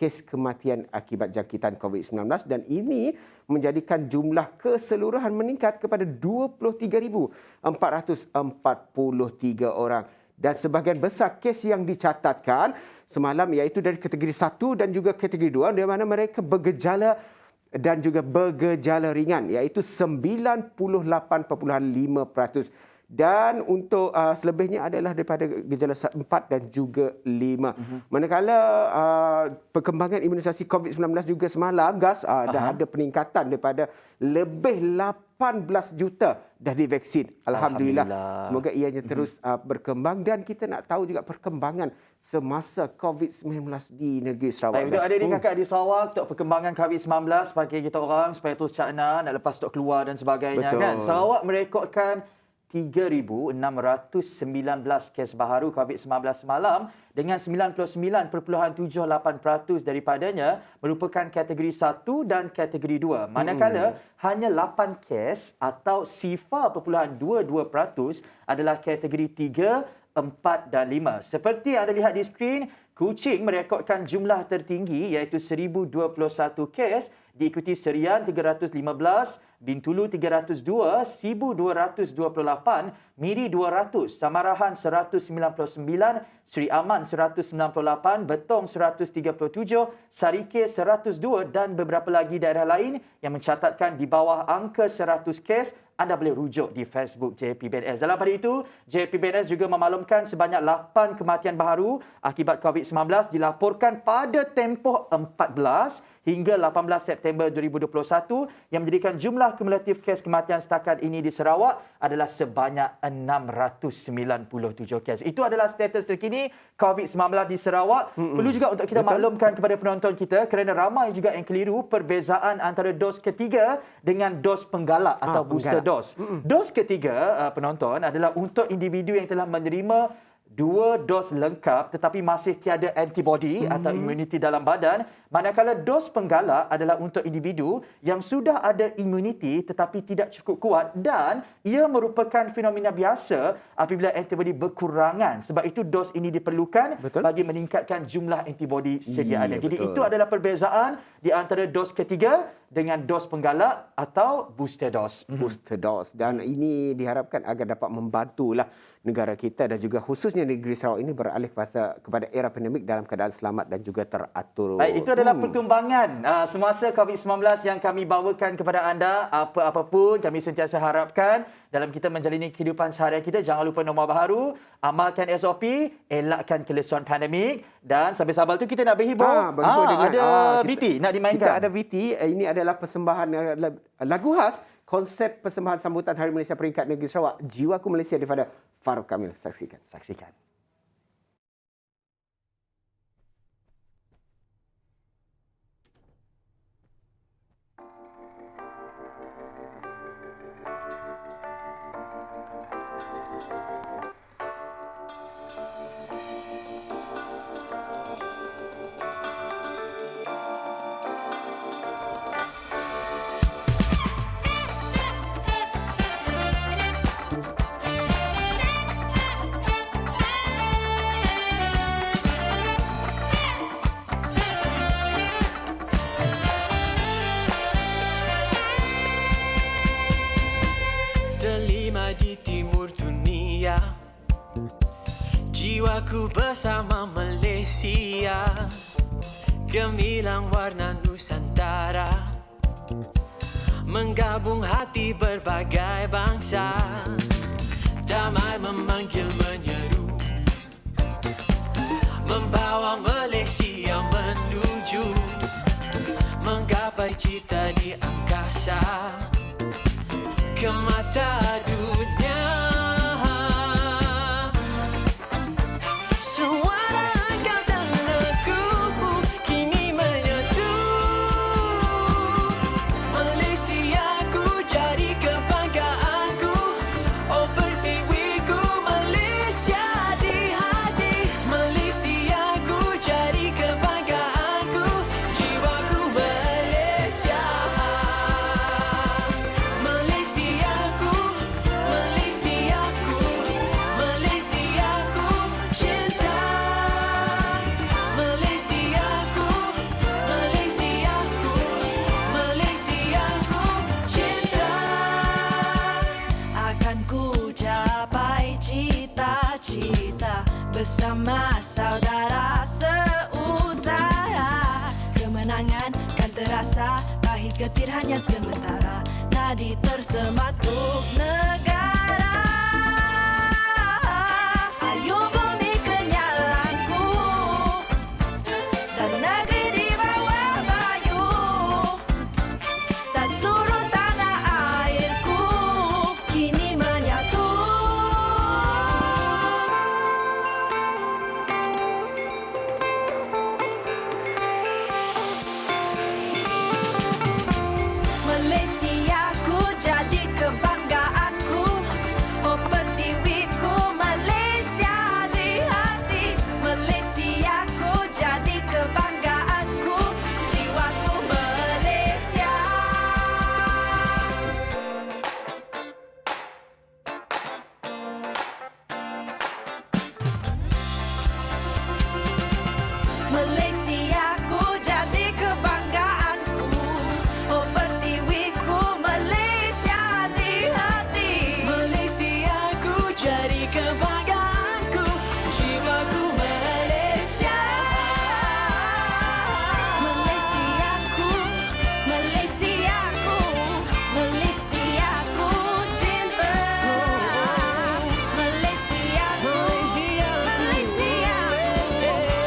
kes kematian akibat jangkitan COVID-19 dan ini menjadikan jumlah keseluruhan meningkat kepada 23,443 orang. Dan sebahagian besar kes yang dicatatkan semalam iaitu dari kategori 1 dan juga kategori 2 di mana mereka bergejala dan juga bergejala ringan iaitu 98.5%. Dan untuk selebihnya adalah daripada gejala 4 dan juga 5. Manakala perkembangan imunisasi COVID-19 juga semalam, Gas, dah ada peningkatan daripada lebih 18 juta dah divaksin. Alhamdulillah. Semoga ianya terus berkembang dan kita nak tahu juga perkembangan semasa COVID-19 di negeri Sarawak. Baik, untuk adik-adik kakak di Sarawak, untuk perkembangan COVID-19 bagi kita orang supaya terus cakna nak lepas stok keluar dan sebagainya. Betul. Kan? Sarawak merekodkan 3,619 kes baharu COVID-19 semalam dengan 99.78% daripadanya merupakan kategori 1 dan kategori 2. Manakala hanya 8 kes atau 0.22% adalah kategori 3, 4 dan 5. Seperti yang anda lihat di skrin, Kuching merekodkan jumlah tertinggi iaitu 1,021 kes, diikuti Serian 315, Bintulu 302, Sibu 228, Miri 200, Samarahan 199, Sri Aman 198, Betong 137, Sarike 102 dan beberapa lagi daerah lain yang mencatatkan di bawah angka 100 kes. Anda boleh rujuk di Facebook JPBNS. Dalam pada itu, JPBNS juga memaklumkan sebanyak 8 kematian baharu akibat COVID-19 dilaporkan pada tempoh 14 hingga 18 September 2021 yang menjadikan jumlah kumulatif kes kematian setakat ini di Sarawak adalah sebanyak 697 kes. Itu adalah status terkini COVID-19 di Sarawak. Perlu juga untuk kita maklumkan kepada penonton kita kerana ramai juga yang keliru perbezaan antara dos ketiga dengan dos penggalak atau booster dos. Dos ketiga penonton adalah untuk individu yang telah menerima 2 dos lengkap tetapi masih tiada antibody atau imuniti dalam badan, manakala dos penggalak adalah untuk individu yang sudah ada imuniti tetapi tidak cukup kuat dan ia merupakan fenomena biasa apabila antibody berkurangan. Sebab itu dos ini diperlukan bagi meningkatkan jumlah antibody sedia ada. Jadi itu adalah perbezaan di antara dos ketiga dengan dos penggalak atau booster dose. Booster dose. Dan ini diharapkan agar dapat membantulah negara kita dan juga khususnya negeri Sarawak ini beralih kepada era pandemik dalam keadaan selamat dan juga teratur. Baik, itu adalah perkembangan semasa COVID-19 yang kami bawakan kepada anda. Apa-apa pun kami sentiasa harapkan dalam kita menjalani kehidupan seharian kita, jangan lupa norma baharu, amalkan SOP, elakkan kelesauan pandemik dan sabar-sabar tu kita nak berhibur. Ada VT nak dimainkan. Kita ada VT. Ini adalah persembahan lagu khas konsep persembahan sambutan Hari Malaysia peringkat negeri Sarawak, Jiwaku Malaysia daripada Farouk Kamil. Saksikan. di timur dunia, jiwaku bersama Malaysia, gemilang warna Nusantara, menggabung hati berbagai bangsa, damai memanggil menyeru, membawa Malaysia menuju menggapai cita di angkasa, ke mata dunia. Suara kau dan laguku kini menyatu, Malaysiaku jadi kebanggaanku, oh pertiwiku Malaysia di hati, Malaysiaku jadi kebanggaanku, jiwaku Malaysia. Malaysiaku, Malaysiaku, Malaysiaku cinta, Malaysiaku, Malaysiaku, Malaysiaku cinta. Akan ku capai cita-cita bersama saudara seusaha, kemenangan kan terasa, pahit getir hanya sementara, nadi tersemat untuk negara. Ayo bumi kenyalanku dan negeri di bawah bayu, dan seluruh tanah airku kini menyatu. Malaysiaku jadi kebanggaanku, oh pertiwiku Malaysia di hati, Malaysiaku jadi kebanggaanku, jiwaku Malaysia. Malaysiaku jadi kebanggaanku, oh pertiwiku Malaysia di hati, Malaysiaku jadi kebanggaanku, jiwaku Malaysia. Malaysiaku, Malaysiaku, Malaysiaku cinta, Malaysiaku, Malaysiaku,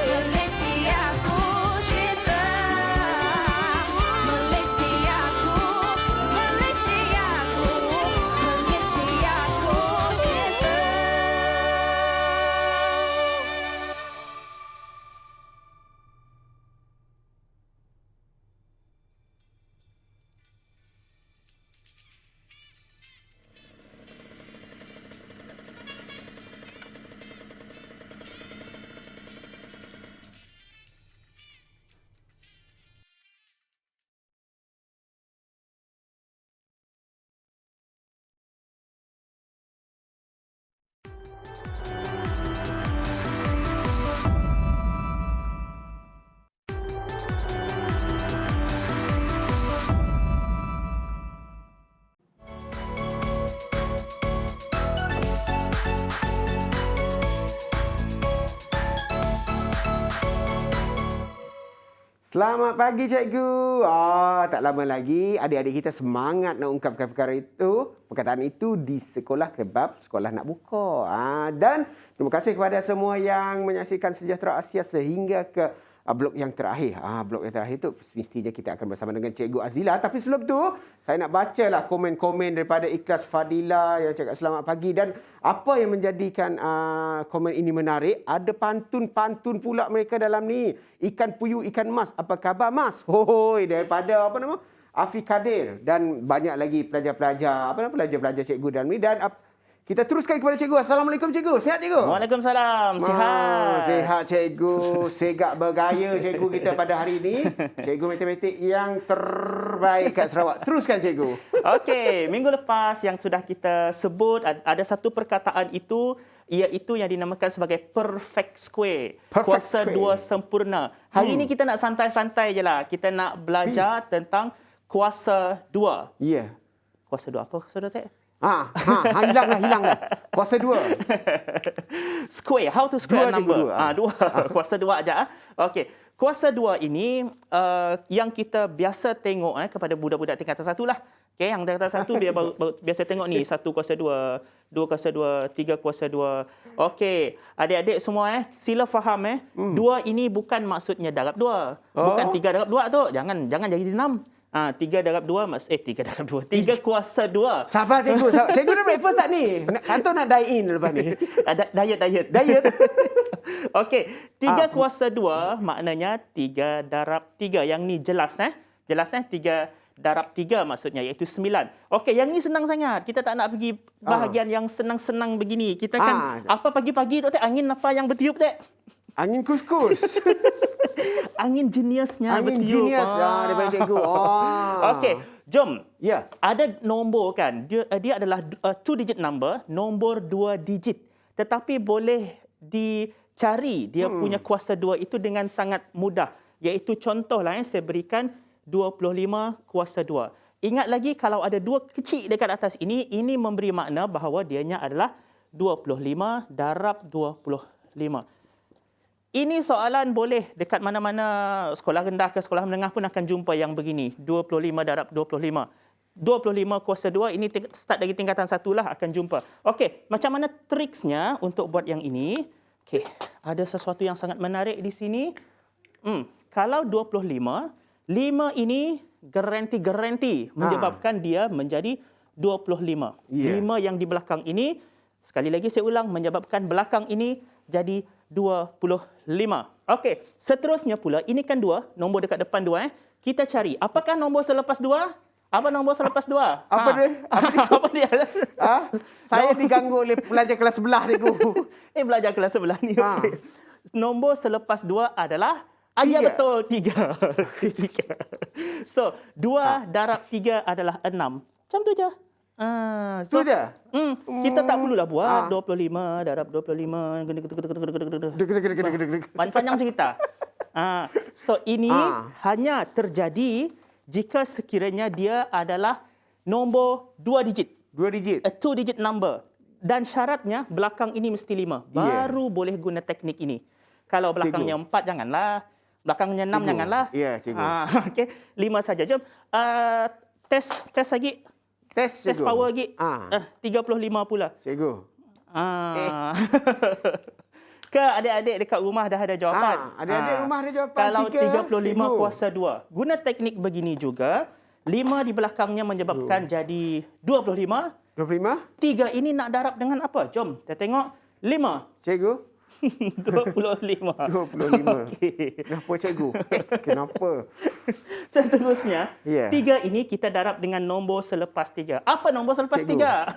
Malaysiaku cinta, Malaysiaku, Malaysiaku, Malaysiaku cinta. Selamat pagi cikgu. Tak lama lagi adik-adik kita semangat nak ungkapkan perkataan itu di sekolah kebab sekolah nak buka. Dan terima kasih kepada semua yang menyaksikan Sejahtera Asia sehingga ke blok yang terakhir. Blok yang terakhir itu mestinya kita akan bersama dengan Cikgu Azila. Tapi sebelum tu, saya nak bacalah komen-komen daripada Ikhlas Fadila yang cakap selamat pagi. Dan apa yang menjadikan komen ini menarik, ada pantun-pantun pula mereka dalam ni. Ikan puyuh, ikan mas. Apa khabar mas? Hoi, daripada apa nama? Afi Kadir. Dan banyak lagi pelajar-pelajar. Pelajar-pelajar cikgu dalam ni. Dan kita teruskan kepada cikgu. Assalamualaikum cikgu. Sihat cikgu? Waalaikumsalam. Sihat. Sihat cikgu. Segak bergaya cikgu kita pada hari ini. Cikgu matematik yang terbaik kat Sarawak. Teruskan cikgu. Okey, minggu lepas yang sudah kita sebut ada satu perkataan itu iaitu yang dinamakan sebagai perfect square. Kuasa dua sempurna. Hari ini kita nak santai-santai je lah. Kita nak belajar tentang kuasa dua. Ya. Yeah. Kuasa dua apa kuasa dua tak? Hilang dah. Kuasa 2. Square. How to square Dua, number? cikgu, 2. Kuasa 2 aja. Okey. Kuasa 2 ini yang kita biasa tengok kepada budak-budak tingkatan 1 lah. Okey, yang tingkatan 1 biasa tengok ni 1 kuasa 2, 2 kuasa 2, 3 kuasa 2. Okey, adik-adik semua sila faham 2 ini bukan maksudnya darab 2. Bukan 3 darab 2 tu. Jangan jadi 6. 3 darab 2 3 darab 2. 3 kuasa 2. Sabar cikgu. Cikgu dah breakfast tak ni? Kantor nak dine in lepas ni. Diet. Okey, 3 kuasa 2 maknanya 3 darab 3. Yang ni jelas 3 darab 3 maksudnya iaitu 9. Okey, yang ni senang sangat. Kita tak nak pergi bahagian yang senang-senang begini. Kita kan apa pagi-pagi tu angin apa yang bertiup tak? Angin kuskus. Angin jeniusnya Angin bertiup. genius daripada cikgu. Okey, jom. Ya. Ada nombor kan. Dia adalah 2 digit number, nombor 2 digit. Tetapi boleh dicari dia punya kuasa 2 itu dengan sangat mudah. Iaitu contohlah saya berikan 25 kuasa 2. Ingat lagi kalau ada 2 kecil dekat atas ini memberi makna bahawa dianya adalah 25 darab 25. Ini soalan boleh dekat mana-mana sekolah rendah ke sekolah menengah pun akan jumpa yang begini. 25 darab 25. 25 kuasa 2 ini start dari tingkatan 1 lah akan jumpa. Okey, macam mana triksnya untuk buat yang ini? Okey, ada sesuatu yang sangat menarik di sini. Kalau 25, 5 ini garanti menyebabkan dia menjadi 25. 5 yang di belakang ini, sekali lagi saya ulang, menyebabkan belakang ini jadi 25. Okey, seterusnya pula, ini kan 2, nombor dekat depan 2. Kita cari, apakah nombor selepas 2? Apa nombor selepas 2? Apa dia? Apa dia? Saya diganggu oleh pelajar kelas sebelah cikgu. Belajar kelas sebelah ni. Okay. Nombor selepas 2 adalah ya betul 3. So, 2 darab 3 adalah 6. Macam tu je. Tu je? Kita tak perlulah buat 25 darab 25. Panjang cerita. So ini hanya terjadi jika sekiranya dia adalah nombor 2 digit. 2 digit. A 2 digit number. Dan syaratnya belakang ini mesti 5. Baru boleh guna teknik ini. Kalau belakangnya 4 janganlah. Belakangnya 6 janganlah. Ya, cikgu. Okey, 5 saja. Jom tes lagi. Tes Test cikgu. power lagi. 35 pula. Cikgu. Ke adik-adik dekat rumah dah ada jawapan? Adik-adik rumah ada jawapan. Kalau 3, 35 kuasa 2. Guna teknik begini juga. 5 di belakangnya menyebabkan jadi 25. 25. 3 ini nak darab dengan apa? Jom kita tengok. 5. Cikgu. 25. 25. Okey. Kenapa cikgu? Kenapa? Seterusnya, Ya. 3 ini kita darab dengan nombor selepas 3. Apa nombor selepas 3?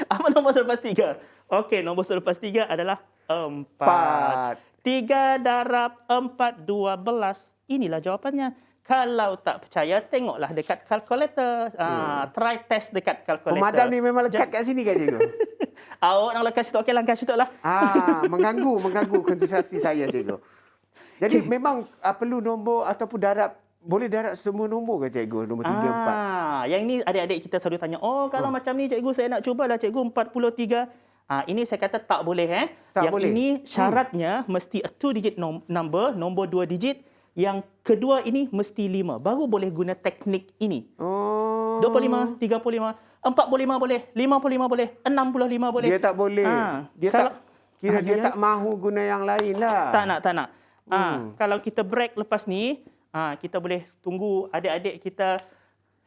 Apa nombor selepas 3? Okey, nombor selepas 3 adalah 4. 3 darab 4, 12. Inilah jawapannya. Kalau tak percaya, tengoklah dekat kalkulator. Try test dekat kalkulator. Pemadam ni memang lekat kat sini kan cikgu? Awak nak lekat situ, okey langkah situ lah. Mengganggu konsentrasi saya cikgu. Jadi memang perlu nombor ataupun darab, boleh darab semua nombor ke cikgu? Nombor 3, 4. Yang ini adik-adik kita selalu tanya, kalau macam ni cikgu saya nak cubalah cikgu 43. Ini saya kata tak boleh. Tak yang boleh. ini syaratnya mesti a 2 digit number, nombor 2 digit. Yang kedua ini mesti 5. Baru boleh guna teknik ini. 25, 35, 45 boleh, 55 boleh, 65 boleh. Dia tak boleh. Dia tak mahu guna yang lain lah. Tak nak. Kalau kita break lepas ni, kita boleh tunggu adik-adik kita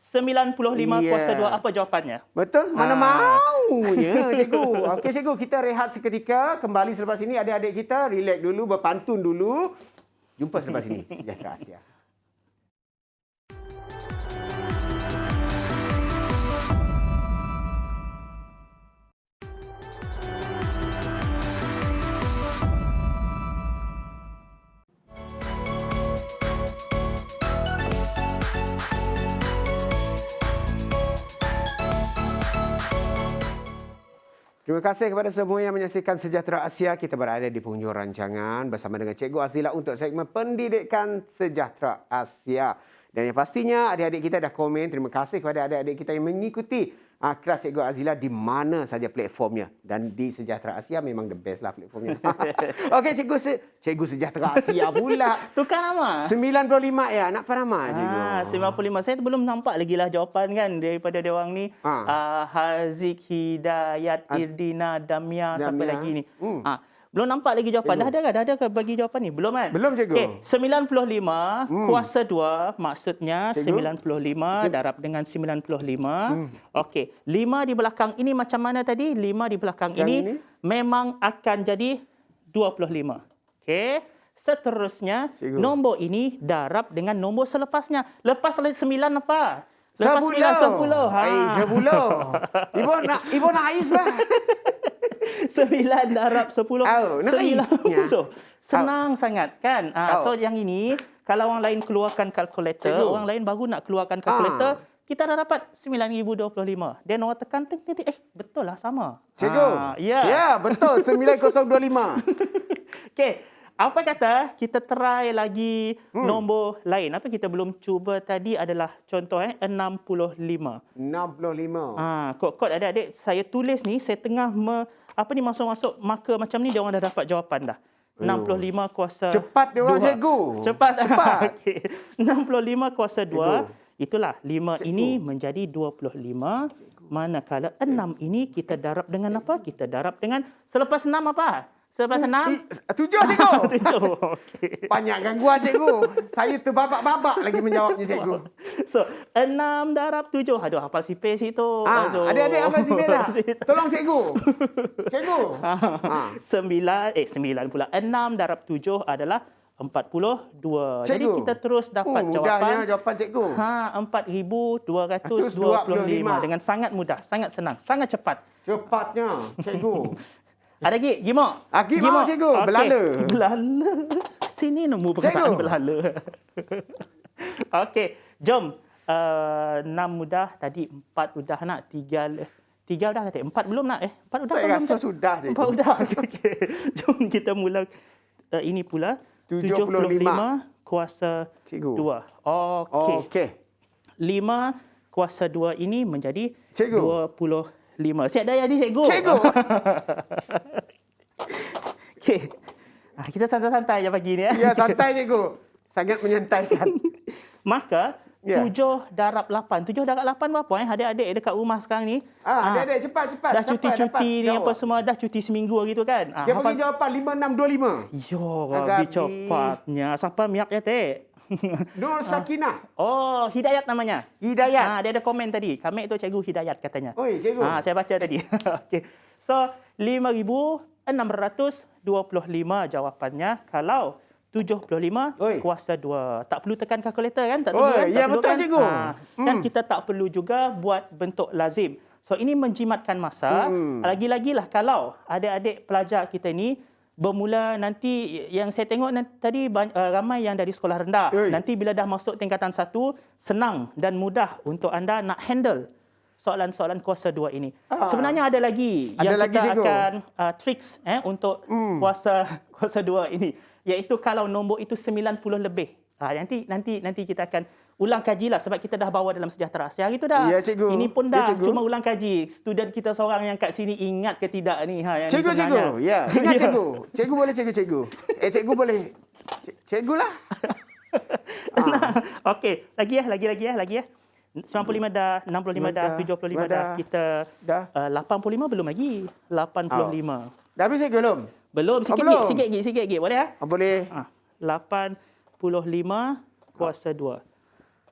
95 kuasa 2. Apa jawapannya? Betul? Mana maunya cikgu. Okey cikgu, kita rehat seketika. Kembali selepas ini adik-adik kita relax dulu, berpantun dulu. Jumpa selepas ini. Sejahtera Asia. Terima kasih kepada semua yang menyaksikan Sejahtera Asia. Kita berada di penghujung rancangan bersama dengan Cikgu Azila untuk segmen Pendidikan Sejahtera Asia. Dan yang pastinya adik-adik kita dah komen. Terima kasih kepada adik-adik kita yang mengikuti Kelas Cikgu Azila di mana saja platformnya. Dan di Sejahtera Asia memang the best lah platformnya. Okey, Cikgu Sejahtera Asia pula. Tukar nama. 95 ya, nak nama Cikgu. 95. Saya belum nampak lagi lah jawapan kan daripada dia orang ni. Haziq, Hidayat, Irdina, Damia, sampai lagi ni. Belum nampak lagi jawapan. Dah ada ke bagi jawapan ni? Belum kan? Belum, Cikgu. Okey, 95 kuasa 2 maksudnya Cikgu? 95 darab dengan 95. Okey, 5 di belakang ini macam mana tadi? 5 di belakang ini memang akan jadi 25. Okey. Seterusnya, Cikgu. nombor ini darab dengan nombor selepasnya. Lepas 9 apa? Lepas 10. 9, 10. 10. Ibu nak ais bah. 9 darab 10. Nak 90. Senang sangat kan? So yang ini, kalau orang lain keluarkan kalkulator, Cikgu. orang lain baru nak keluarkan kalkulator, kita dah dapat 9,025. Dan orang tekan, betul lah sama. Cikgu. Ya. Ya, betul. 9025. Okey. Apa kata kita try lagi nombor lain. Apa kita belum cuba tadi adalah contoh 65. 65. Kod adik-adik saya tulis ni, saya tengah masuk marker macam ni, dia orang dah dapat jawapan dah. 65 kuasa Cepat dia orang, 2. Cikgu. Cepat. Cepat. Okey. 65 kuasa 2. Cikgu. Itulah 5 Cikgu. ini menjadi 25. Manakala 6 ini kita darab dengan apa? Kita darab dengan selepas 6 apa? Selepas 6? 7, Cikgu. 7. Okey. Banyak gangguan, Cikgu. Saya terbabak-babak lagi menjawabnya, Cikgu. So, 6 darab 7. Aduh, hafal sipir situ. Adik-adik apa sih beda? Tolong, Cikgu. Cikgu. 9 pula. 6 darab 7 adalah 42. Cikgu. Jadi kita terus dapat mudahnya jawapan. jawapan, Cikgu. 4,225 dengan sangat mudah, sangat senang, sangat cepat. Cepatnya, Cikgu. Ada lagi? Gimak? Gimak, Cikgu. Okey. Belala. Belala. Sini nombor perkataan Cikgu. belala. Okey, jom. 6 mudah, tadi 4 udah nak, 3 udah kata. 4 belum nak 4 udah. Saya belum, rasa Cik? sudah, Cikgu. 4 udah. Okey. Jom kita mula ini pula. 75 kuasa Cikgu. 2. Okey. Okey. 5 kuasa 2 ini menjadi Cikgu. 25. Siap dah jadi, Cikgu? Cikgu. Okey. Kita santai-santai je pagi ni. Ya, santai, Cikgu. Sangat menyantaikan. Maka, Ya. 7 darab 8. 7 darab 8 berapa adik-adik dekat rumah sekarang ni? Adik-adik, cepat. Dah cuti-cuti ni apa semua, dah cuti seminggu gitu kan? Dia bagi jawapan 5625. Yo, Agak lebih cepatnya. Siapa miak ya, Tek? Nur Sakinah. Oh, Hidayat namanya. Hidayat. Dia ada komen tadi. Kami itu Cikgu Hidayat katanya. Oi, Cikgu. Saya baca tadi. Okey. So, 5,625 jawapannya kalau 75 Oi. kuasa 2. Tak perlu tekan kalkulator kan? Tak Oi, perlu kan? ya, Tak perlu betul, kan? Cikgu. Dan kita tak perlu juga buat bentuk lazim. So, ini menjimatkan masa. Lagi-lagilah kalau adik-adik pelajar kita ni bermula nanti, yang saya tengok tadi ramai yang dari sekolah rendah. Oi. Nanti bila dah masuk tingkatan 1, senang dan mudah untuk anda nak handle soalan-soalan kuasa 2 ini. Sebenarnya ada lagi Ada yang lagi, kita Cikgu. akan tricks untuk kuasa 2 ini, iaitu kalau nombor itu 90 lebih. Nanti kita akan ulang kajilah sebab kita dah bawa dalam Sejahtera Asia hari tu dah. Ya, Cikgu. Ini pun Ya, dah Cikgu. cuma ulang kaji. Student kita seorang yang kat sini ingat ke tidak ni yang Cikgu, sebenarnya. Cikgu. Ya, ingat, Ya. Cikgu. Cikgu boleh, Cikgu. Cikgu boleh. Cikgu lah. Okey, lagi ya. 95 dah, 65 dah, 75 dah. Kita Dah. 85 belum lagi. 85. Dah habis, Cikgu, belum? Belum, sikit belum? lagi. Boleh ya? Boleh. 85 kuasa 2.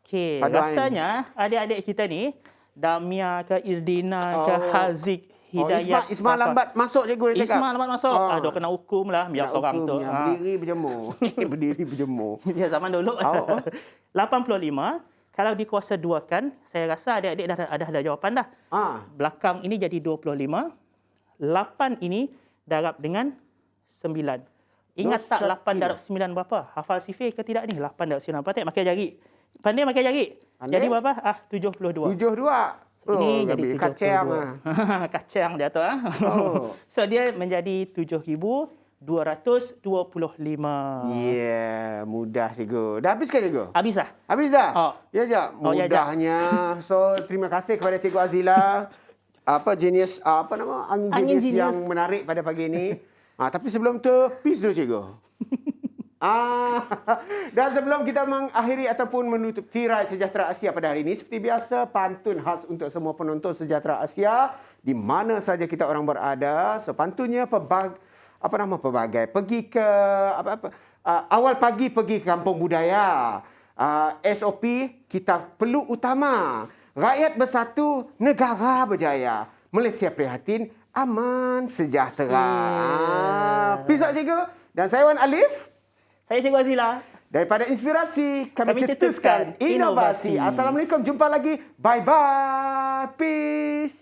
Okey, Paduan rasanya adik-adik kita ni, Damia ke Irdina ke Haziq, Hidayat. Ismail siapa? lambat masuk, Cikgu. Dia cakap. Ismail lambat masuk. Aduh, kena hukum lah biar Nak seorang hukum tu. yang Berdiri berjemur. Berdiri berjemur. Ya, zaman dulu. Oh. 85, kalau dikuasa 2 kan, saya rasa adik-adik dah ada jawapan dah. Belakang ini jadi 25. 8 ini darab dengan 9. Ingat tak 8 darab 9 berapa? Hafal sifir ke tidak ni? 8 darab 9 berapa? Makai jari. Pandai makai jari. Pandai. Jadi berapa? 72. 72. Ini jadi 72. kacang. Kacang dia tu. Oh. So dia menjadi 7,000 225. Yeah, mudah cikgu. Dah habis kan cikgu? Habis dah? Habis dah? Oh. Ya, Jap. Oh, ya, Jap. Mudahnya. So, terima kasih kepada Cikgu Azila. Genius, angin genius yang menarik pada pagi ini. Tapi sebelum tu, peace dulu cikgu. Dan sebelum kita mengakhiri ataupun menutup tirai Sejahtera Asia pada hari ini, seperti biasa, pantun khas untuk semua penonton Sejahtera Asia di mana saja kita orang berada. So, pantunnya pelbagai. Pergi ke awal pagi pergi ke kampung budaya. SOP kita perlu utama. Rakyat bersatu, negara berjaya. Malaysia prihatin, aman, sejahtera. Peace out cikgu. Dan saya Wan Alif. Saya Cikgu Azila. Daripada Inspirasi, kami Kami cetuskan cetuskan inovasi. inovasi. Assalamualaikum. Jumpa lagi. Bye-bye. Peace.